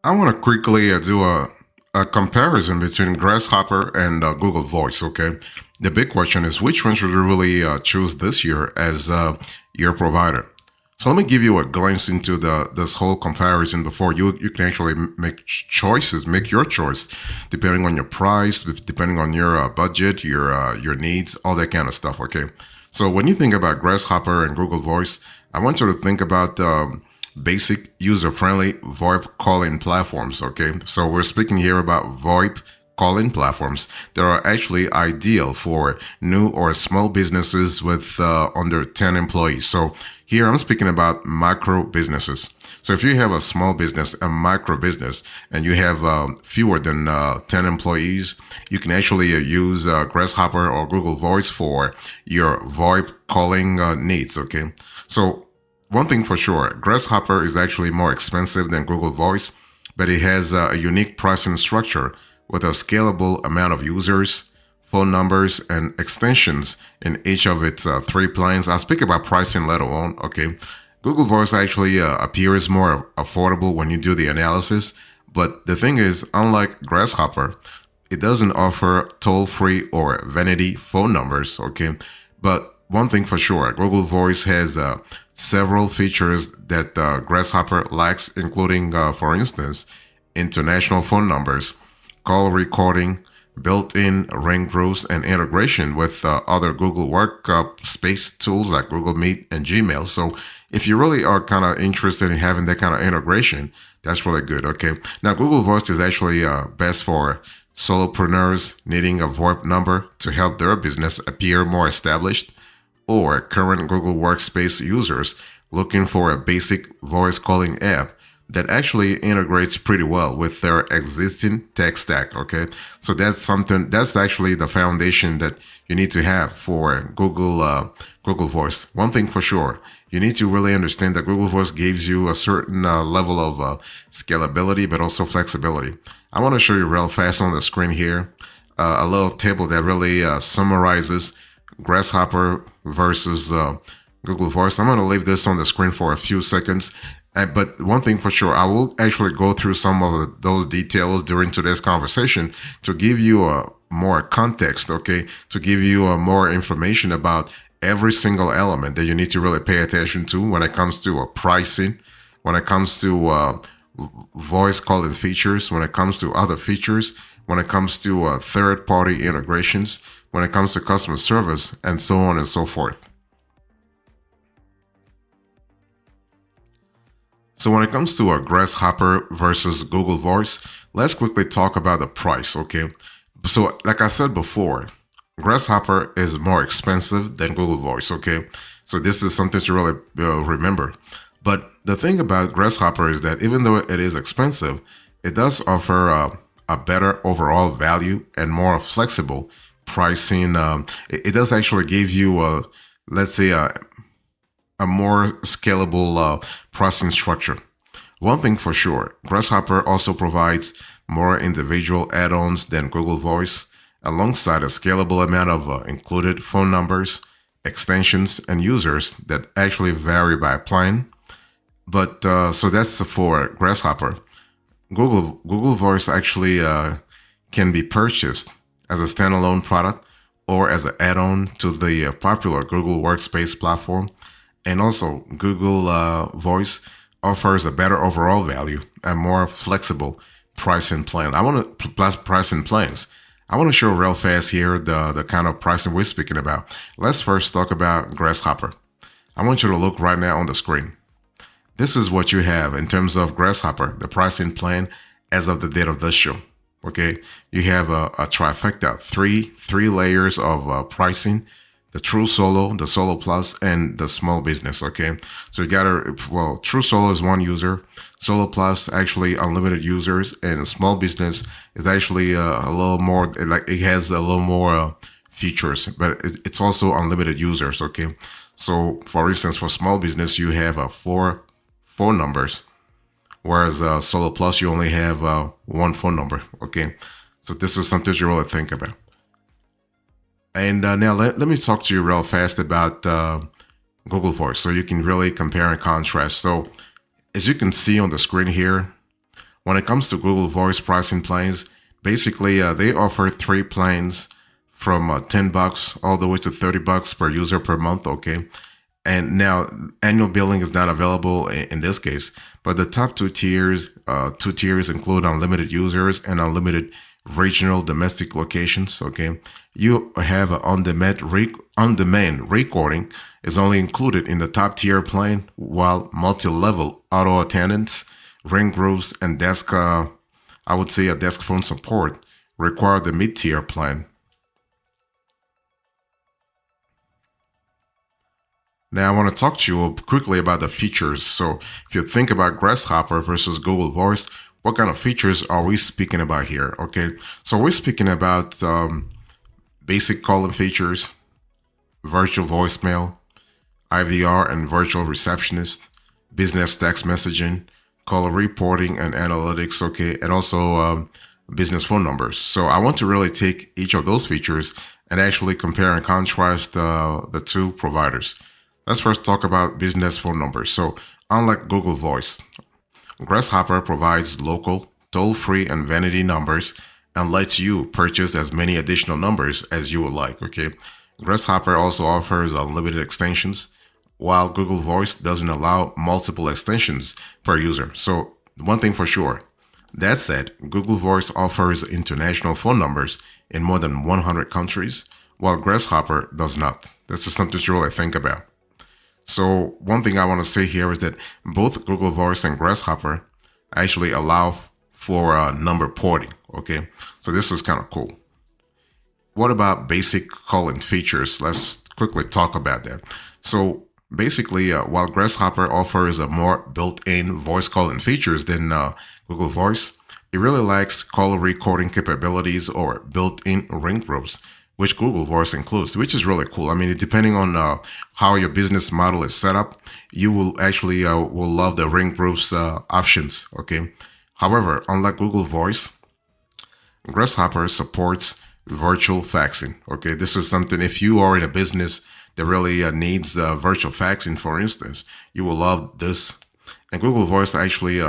I want to quickly do a comparison between Grasshopper and Google Voice. Okay, the big question is which one should you really choose this year as your provider? So let me give you a glance into the this whole comparison before you can actually make choices, make your choice, depending on your price, depending on your budget, your needs, all that kind of stuff. Okay, so when you think about Grasshopper and Google Voice, I want you to think about basic user-friendly VoIP calling platforms. Okay, so we're speaking here about VoIP calling platforms that are actually ideal for new or small businesses with under 10 employees. So here I'm speaking about micro businesses. So if you have a small business, a micro business, and you have fewer than 10 employees, you can actually use Grasshopper or Google Voice for your VoIP calling needs. Okay, so one thing for sure, Grasshopper is actually more expensive than Google Voice, but it has a unique pricing structure with a scalable amount of users, phone numbers, and extensions in each of its three plans. I'll speak about pricing later on, okay? Google Voice actually appears more affordable when you do the analysis, but the thing is, unlike Grasshopper, it doesn't offer toll-free or vanity phone numbers, okay? But one thing for sure, Google Voice has several features that Grasshopper lacks, including, for instance, international phone numbers, call recording, built-in ring rules, and integration with other Google Workspace tools like Google Meet and Gmail. So if you really are kind of interested in having that kind of integration, that's really good. Okay. Now, Google Voice is actually best for solopreneurs needing a VoIP number to help their business appear more established, or current Google Workspace users looking for a basic voice calling app that actually integrates pretty well with their existing tech stack. Okay, so that's actually the foundation that you need to have for Google Voice. One thing for sure, you need to really understand that Google Voice gives you a certain level of scalability, but also flexibility. I want to show you real fast on the screen here a little table that really summarizes Grasshopper versus Google Voice. I'm going to leave this on the screen for a few seconds. But one thing for sure, I will actually go through some of those details during today's conversation to give you a more context, okay? To give you more information about every single element that you need to really pay attention to when it comes to pricing, when it comes to voice calling features, when it comes to other features, when it comes to third-party integrations, when it comes to customer service, and so on and so forth. So when it comes to a Grasshopper versus Google Voice, let's quickly talk about the price, okay? So like I said before, Grasshopper is more expensive than Google Voice, okay? So this is something to really remember. But the thing about Grasshopper is that even though it is expensive, it does offer a better overall value and more flexible pricing. It does actually give you, let's say, a more scalable pricing structure. One thing for sure, Grasshopper also provides more individual add-ons than Google Voice, alongside a scalable amount of included phone numbers, extensions, and users that actually vary by plan. But so that's for Grasshopper. Google Voice actually can be purchased as a standalone product or as an add-on to the popular Google Workspace platform. And also, Google Voice offers a better overall value and more flexible pricing plan. I want to plus pricing plans. I want to show real fast here the kind of pricing we're speaking about. Let's first talk about Grasshopper. I want you to look right now on the screen. This is what you have in terms of Grasshopper, the pricing plan as of the date of this show. Okay, you have a trifecta, three layers of pricing: the True Solo, the Solo Plus, and the Small Business. Okay, so you gotta, well, True Solo is one user, Solo Plus actually unlimited users, and Small Business is actually a little more, like it has a little more features, but it's also unlimited users. Okay, so for instance, for Small Business, you have four phone numbers, whereas Solo Plus, you only have one phone number. Okay, so this is something you really think about. And now let me talk to you real fast about Google Voice so you can really compare and contrast. So as you can see on the screen here, when it comes to Google Voice pricing plans, basically they offer three plans from $10 all the way to $30 per user per month. Okay. And now annual billing is not available in this case, but the top two tiers include unlimited users and unlimited regional domestic locations. Okay, you have an on-demand recording is only included in the top tier plan, while multi-level auto attendance, ring groups, and I would say a desk phone support require the mid-tier plan. Now, I want to talk to you quickly about the features. So, if you think about Grasshopper versus Google Voice, what kind of features are we speaking about here? Okay, so we're speaking about basic calling features, virtual voicemail, IVR and virtual receptionist, business text messaging, caller reporting and analytics, okay, and also business phone numbers. So I want to really take each of those features and actually compare and contrast the two providers. Let's first talk about business phone numbers. So unlike Google Voice, Grasshopper provides local, toll-free, and vanity numbers and lets you purchase as many additional numbers as you would like, okay? Grasshopper also offers unlimited extensions, while Google Voice doesn't allow multiple extensions per user. So one thing for sure, that said, Google Voice offers international phone numbers in more than 100 countries, while Grasshopper does not. This is something to really think about. So one thing I want to say here is that both Google Voice and Grasshopper actually allow for number porting, okay? So this is kind of cool. What about basic calling features? Let's quickly talk about that. So basically, while Grasshopper offers a more built-in voice calling features than Google Voice, it really lacks call recording capabilities or built-in ring groups, which Google Voice includes, which is really cool. I mean, depending on how your business model is set up, you will actually will love the ring groups options, okay? However, unlike Google Voice, Grasshopper supports virtual faxing, okay? This is something, if you are in a business that really needs virtual faxing, for instance, you will love this. And Google Voice actually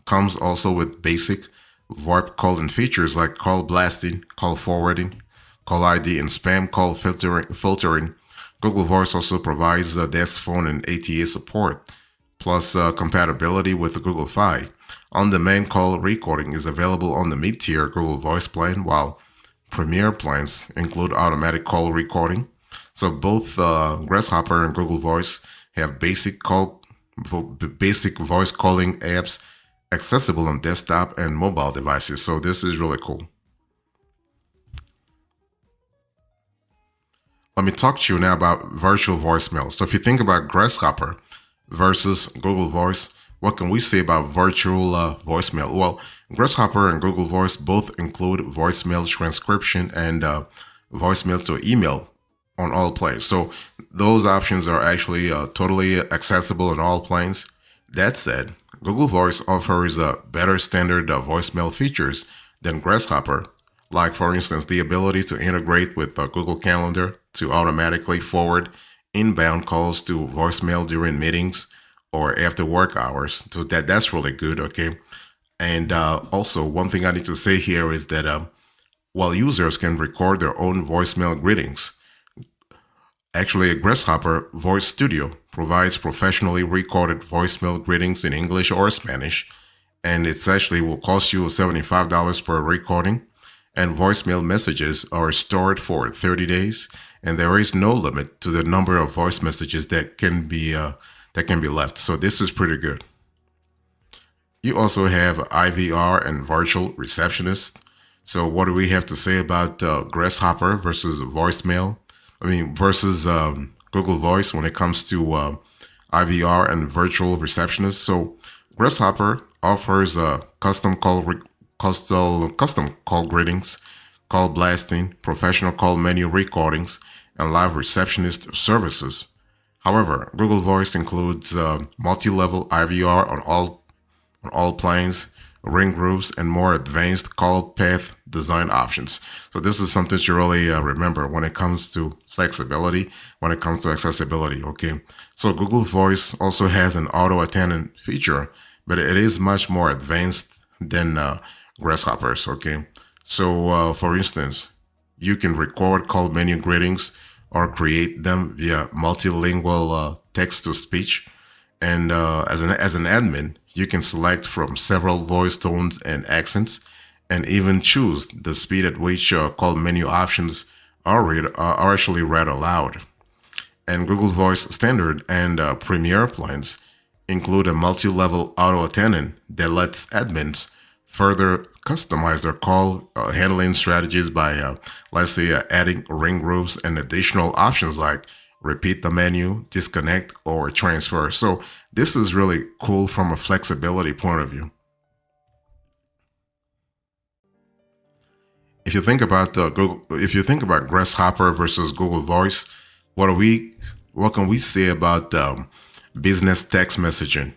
comes also with basic VoIP calling features like call blasting, call forwarding, call ID, and spam call filtering. Google Voice also provides desk phone and ATA support, plus compatibility with the Google Fi. On-demand call recording is available on the mid-tier Google Voice plan, while Premier plans include automatic call recording. So both Grasshopper and Google Voice have basic voice calling apps accessible on desktop and mobile devices. So this is really cool. Let me talk to you now about virtual voicemail. So if you think about Grasshopper versus Google Voice, what can we say about virtual voicemail? Well, Grasshopper and Google Voice both include voicemail transcription and voicemail to email on all planes. So those options are actually totally accessible on all planes. That said, Google Voice offers better standard voicemail features than Grasshopper, like for instance, the ability to integrate with Google Calendar to automatically forward inbound calls to voicemail during meetings or after work hours. So that's really good, okay? And also, one thing I need to say here is that while users can record their own voicemail greetings, actually, a Grasshopper Voice Studio provides professionally recorded voicemail greetings in English or Spanish, and it's actually will cost you $75 per recording. And voicemail messages are stored for 30 days, and there is no limit to the number of voice messages that can be left. So this is pretty good. You also have IVR and virtual receptionist. So what do we have to say about Grasshopper versus voicemail? Versus Google Voice when it comes to IVR and virtual receptionist. So Grasshopper offers custom call greetings, call blasting, professional call menu recordings, and live receptionist services. However, Google Voice includes multi-level IVR on all planes, ring groups, and more advanced call path design options. So this is something to really remember when it comes to flexibility, when it comes to accessibility, okay? So Google Voice also has an auto attendant feature, but it is much more advanced than Grasshoppers. Okay, so for instance, you can record call menu greetings or create them via multilingual text to speech. And as an admin, you can select from several voice tones and accents, and even choose the speed at which call menu options are actually read aloud. And Google Voice Standard and Premier plans include a multi-level auto attendant that lets admins further customize their call handling strategies by, let's say, adding ring groups and additional options like repeat the menu, disconnect, or transfer. So this is really cool from a flexibility point of view. If you think about Grasshopper versus Google Voice, what are we? What can we say about business text messaging?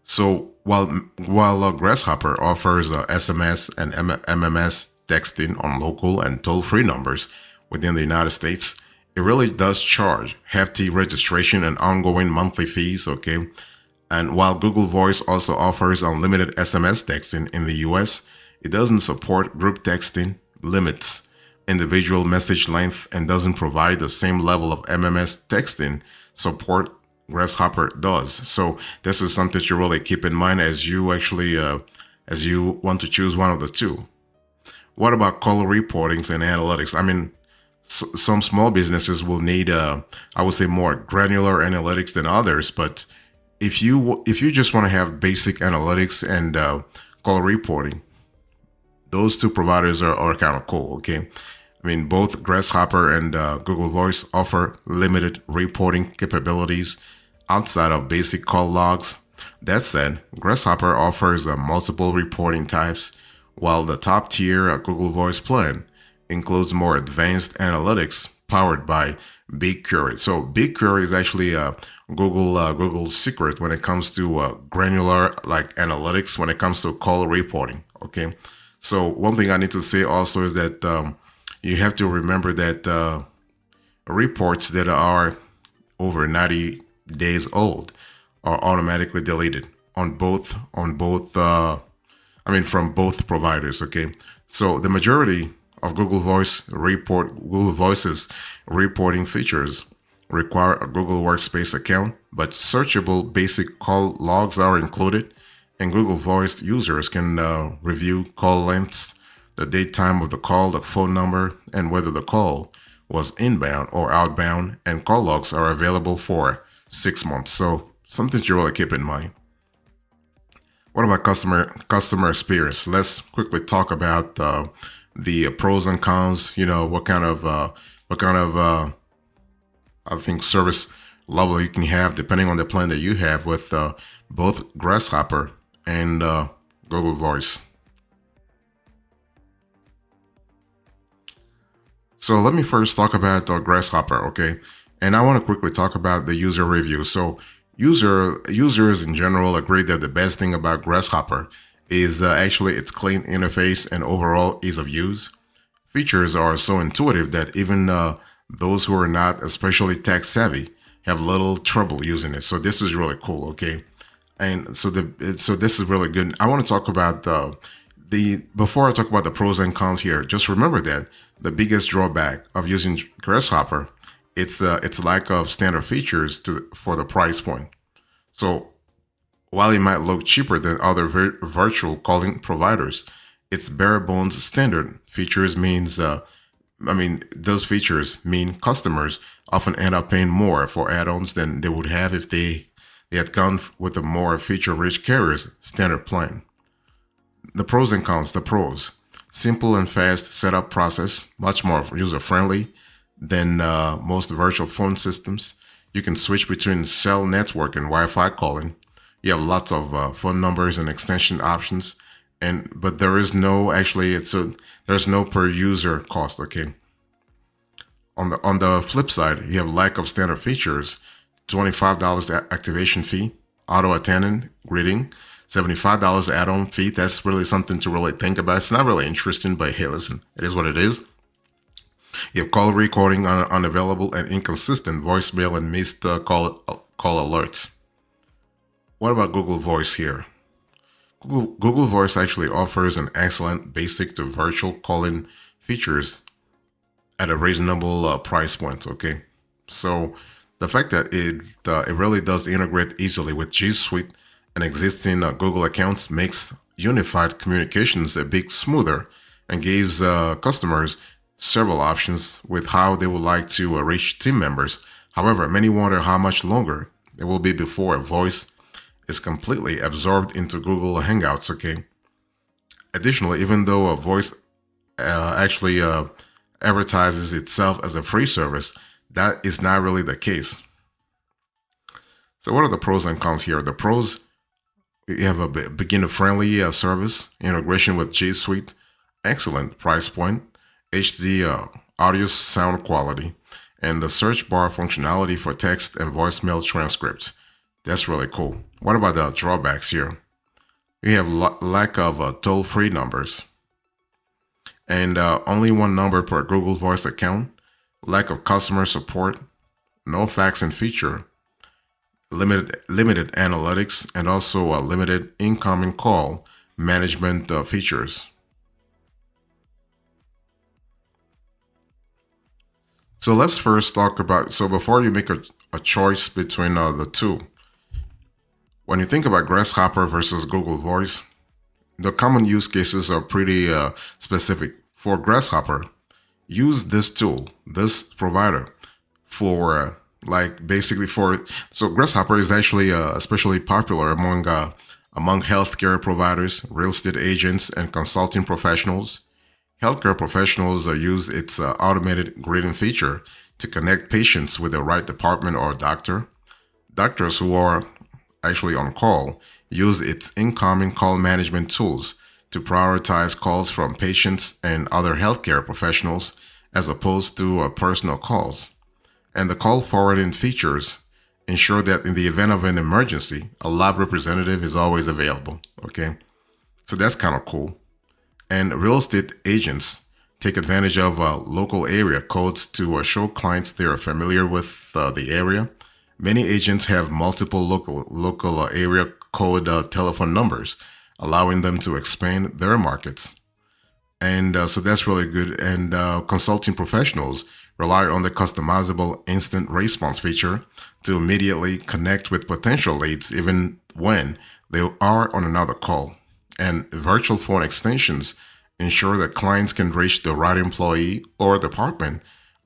So while Grasshopper offers SMS and MMS texting on local and toll-free numbers within the United States, it really does charge hefty registration and ongoing monthly fees. Okay, and while Google Voice also offers unlimited SMS texting in the US, it doesn't support group texting, limits individual message length, and doesn't provide the same level of MMS texting support Grasshopper does. So this is something to really keep in mind as you want to choose one of the two. What about call reportings and analytics? I mean, some small businesses will need, I would say, more granular analytics than others. But if you just want to have basic analytics and call reporting, those two providers are kind of cool. Okay, I mean, both Grasshopper and Google Voice offer limited reporting capabilities outside of basic call logs. That said, Grasshopper offers multiple reporting types, while the top tier Google Voice plan includes more advanced analytics powered by BigQuery. So BigQuery is actually Google's secret when it comes to granular like analytics when it comes to call reporting. Okay, so one thing I need to say also is that you have to remember that reports that are over 90 days old are automatically deleted from both providers. Okay, so the majority of Google Voice's reporting features require a Google Workspace account, but searchable basic call logs are included, and Google Voice users can review call lengths, the date time of the call, the phone number, and whether the call was inbound or outbound, and call logs are available for 6 months. So something to really keep in mind. What about customer experience? Let's quickly talk about the pros and cons. You know, what kind of I think service level you can have depending on the plan that you have with both Grasshopper and Google Voice. So let me first talk about Grasshopper, okay? And I want to quickly talk about the user review. So users in general agree that the best thing about Grasshopper is actually its clean interface and overall ease of use. Features are so intuitive that even those who are not especially tech savvy have little trouble using it. So this is really cool, okay? And so this is really good. I want to talk about the before I talk about the pros and cons here. Just remember that the biggest drawback of using Grasshopper it's lack of standard features for the price point. So while it might look cheaper than other virtual calling providers, its bare bones standard features those features mean customers often end up paying more for add-ons than they would have if they had gone with a more feature-rich carrier's standard plan. The pros and cons. The pros: simple and fast setup process, much more user-friendly than most virtual phone systems. You can switch between cell network and Wi-Fi calling. You have lots of phone numbers and extension options, but there is no there's no per user cost. Okay. On the flip side, you have lack of standard features, $25 activation fee, auto attendant greeting, $75 add-on fee. That's really something to really think about. It's not really interesting, but hey, listen, it is what it is. You have call recording unavailable and inconsistent voicemail and missed call alerts. What about Google Voice here? Google Voice actually offers an excellent basic to virtual calling features at a reasonable price point. Okay, so the fact that it really does integrate easily with G Suite and existing Google accounts makes unified communications a bit smoother and gives customers several options with how they would like to reach team members. However, many wonder how much longer it will be before a voice is completely absorbed into Google Hangouts. Okay. Additionally, even though a voice actually advertises itself as a free service, that is not really the case. So, what are the pros and cons here? The pros: you have a beginner-friendly service, integration with G Suite, excellent price point, HD audio sound quality, and the search bar functionality for text and voicemail transcripts. That's really cool. What about the drawbacks here? We have lack of toll-free numbers and only one number per Google Voice account, lack of customer support, no faxing feature, limited analytics, and also limited incoming call management features. So let's first talk about, so before you make a choice between the two, when you think about Grasshopper versus Google Voice, the common use cases are pretty specific. For Grasshopper, use this tool, this provider, for basically for. So Grasshopper is actually especially popular among healthcare providers, real estate agents, and consulting professionals. Healthcare professionals use its automated greeting feature to connect patients with the right department or doctor. Doctors who are actually on call use its incoming call management tools to prioritize calls from patients and other healthcare professionals as opposed to personal calls. And the call forwarding features ensure that in the event of an emergency, a live representative is always available. Okay, so that's kind of cool. And real estate agents take advantage of local area codes to show clients they are familiar with the area. Many agents have multiple local area code telephone numbers, allowing them to expand their markets. And so that's really good. And consulting professionals rely on the customizable instant response feature to immediately connect with potential leads, even when they are on another call. And virtual phone extensions ensure that clients can reach the right employee or department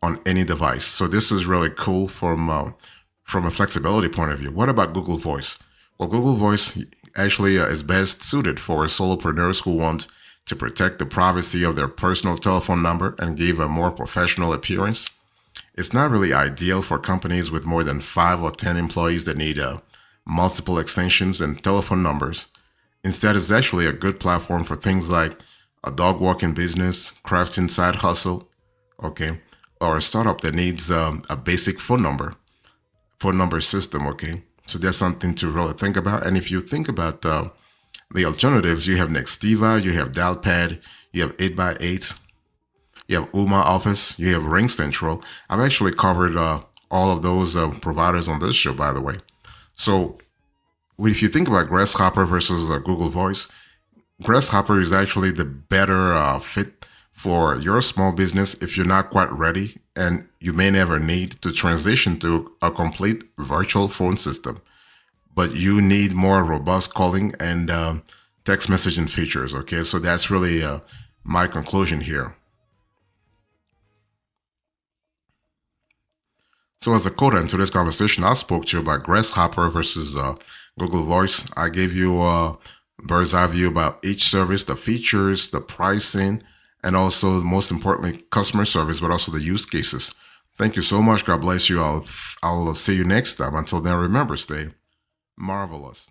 on any device. So this is really cool from a flexibility point of view. What about Google Voice? Well, Google Voice actually is best suited for solopreneurs who want to protect the privacy of their personal telephone number and give a more professional appearance. It's not really ideal for companies with more than 5 or 10 employees that need multiple extensions and telephone numbers. Instead, it's actually a good platform for things like a dog walking business, crafting side hustle, okay, or a startup that needs a basic phone number system, okay. So that's something to really think about. And if you think about the alternatives, you have Nextiva, you have Dialpad, you have 8x8, you have Uma Office, you have Ring Central. I've actually covered all of those providers on this show, by the way. So if you think about Grasshopper versus Google Voice, Grasshopper is actually the better fit for your small business if you're not quite ready and you may never need to transition to a complete virtual phone system, but you need more robust calling and text messaging features. Okay, so that's really my conclusion here. So as a coda in today's conversation, I spoke to you about Grasshopper versus Google Voice. I gave you a bird's eye view about each service, the features, the pricing, and also, most importantly, customer service, but also the use cases. Thank you so much. God bless you. I'll see you next time. Until then, remember, stay marvelous.